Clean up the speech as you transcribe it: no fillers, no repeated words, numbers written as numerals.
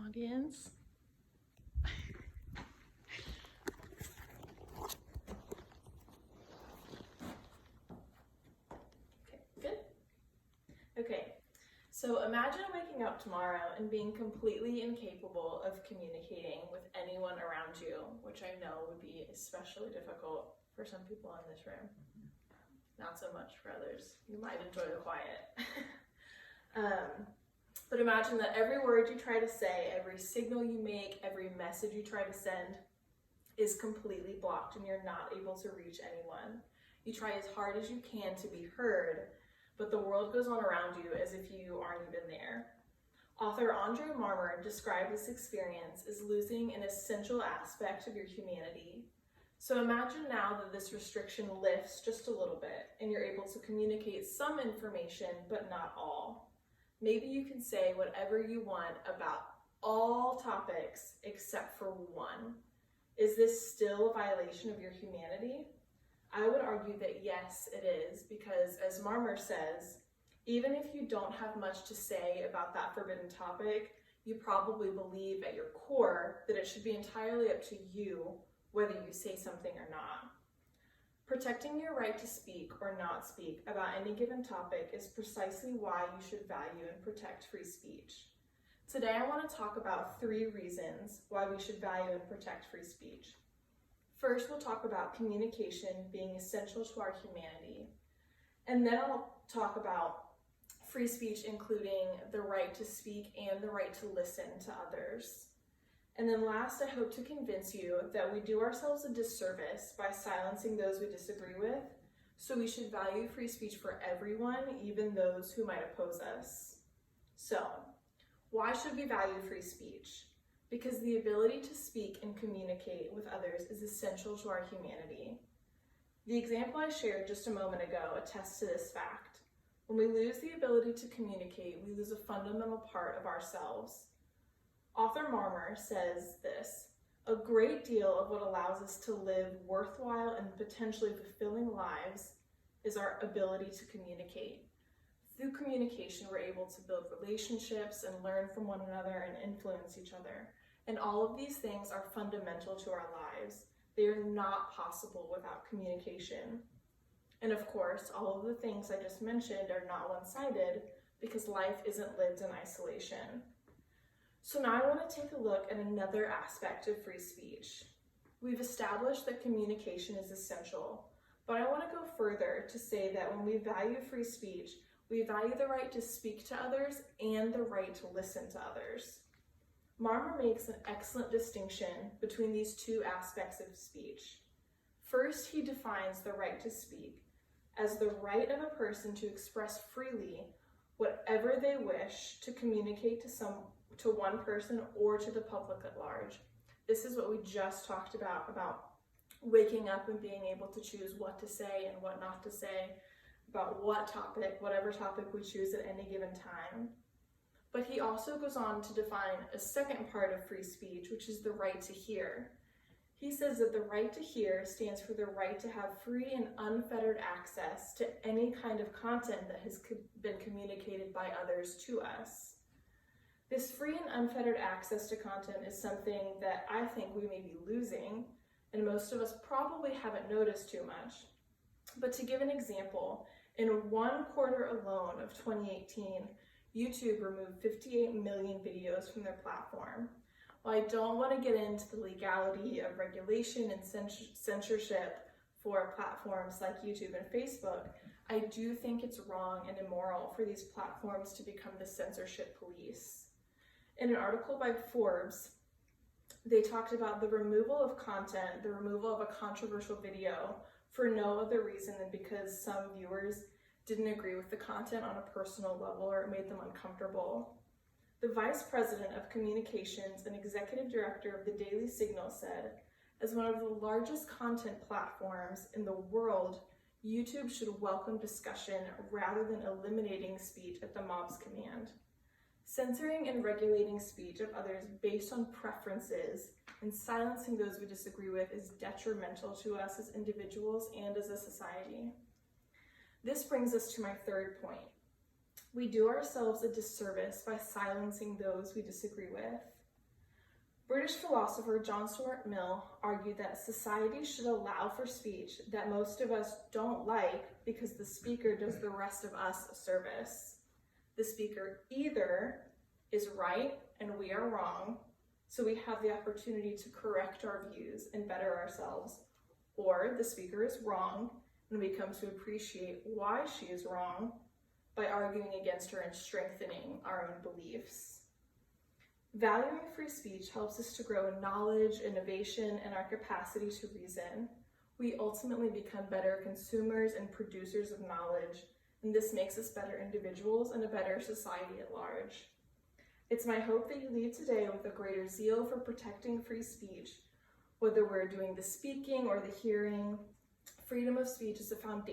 logins. Okay, good. Okay, so imagine waking up tomorrow and being completely incapable of communicating with anyone around you, which I know would be especially difficult for some people in this room. Not so much for others. You might enjoy the quiet. But imagine that every word you try to say, every signal you make, every message you try to send is completely blocked and you're not able to reach anyone. You try as hard as you can to be heard, but the world goes on around you as if you aren't even there. Author Andre Marmer described this experience as losing an essential aspect of your humanity. So imagine now that this restriction lifts just a little bit and you're able to communicate some information, but not all. Maybe you can say whatever you want about all topics except for one. Is this still a violation of your humanity? I would argue that yes, it is, because as Marmer says, even if you don't have much to say about that forbidden topic, you probably believe at your core that it should be entirely up to you whether you say something or not. Protecting your right to speak or not speak about any given topic is precisely why you should value and protect free speech. Today I want to talk about 3 reasons why we should value and protect free speech. First, we'll talk about communication being essential to our humanity. And then I'll talk about free speech including the right to speak and the right to listen to others. And then last, I hope to convince you that we do ourselves a disservice by silencing those we disagree with, so we should value free speech for everyone, even those who might oppose us. So, why should we value free speech? Because the ability to speak and communicate with others is essential to our humanity. The example I shared just a moment ago attests to this fact. When we lose the ability to communicate, we lose a fundamental part of ourselves. Author Marmer says this: a great deal of what allows us to live worthwhile and potentially fulfilling lives is our ability to communicate. Through communication, we're able to build relationships and learn from one another and influence each other. And all of these things are fundamental to our lives. They are not possible without communication. And of course, all of the things I just mentioned are not one-sided because life isn't lived in isolation. So now I want to take a look at another aspect of free speech. We've established that communication is essential, but I want to go further to say that when we value free speech, we value the right to speak to others and the right to listen to others. Marmer makes an excellent distinction between these 2 aspects of speech. First, he defines the right to speak as the right of a person to express freely whatever they wish to communicate to one person or to the public at large. This is what we just talked about waking up and being able to choose what to say and what not to say, about whatever topic we choose at any given time. But he also goes on to define a second part of free speech, which is the right to hear. He says that the right to hear stands for the right to have free and unfettered access to any kind of content that has been communicated by others to us. This free and unfettered access to content is something that I think we may be losing, and most of us probably haven't noticed too much. But to give an example, in 1 quarter alone of 2018, YouTube removed 58 million videos from their platform. While I don't want to get into the legality of regulation and censorship for platforms like YouTube and Facebook, I do think it's wrong and immoral for these platforms to become the censorship police. In an article by Forbes, they talked about the removal of content, the removal of a controversial video for no other reason than because some viewers didn't agree with the content on a personal level or it made them uncomfortable. The Vice President of Communications and Executive Director of the Daily Signal said, as one of the largest content platforms in the world, YouTube should welcome discussion rather than eliminating speech at the mob's command. Censoring and regulating speech of others based on preferences and silencing those we disagree with is detrimental to us as individuals and as a society. This brings us to my 3rd point. We do ourselves a disservice by silencing those we disagree with. British philosopher John Stuart Mill argued that society should allow for speech that most of us don't like because the speaker does the rest of us a service. The speaker either is right and we are wrong, so we have the opportunity to correct our views and better ourselves, or the speaker is wrong and we come to appreciate why she is wrong by arguing against her and strengthening our own beliefs. Valuing free speech helps us to grow in knowledge, innovation, and our capacity to reason. We ultimately become better consumers and producers of knowledge, and this makes us better individuals and a better society at large. It's my hope that you leave today with a greater zeal for protecting free speech. Whether we're doing the speaking or the hearing, freedom of speech is a foundation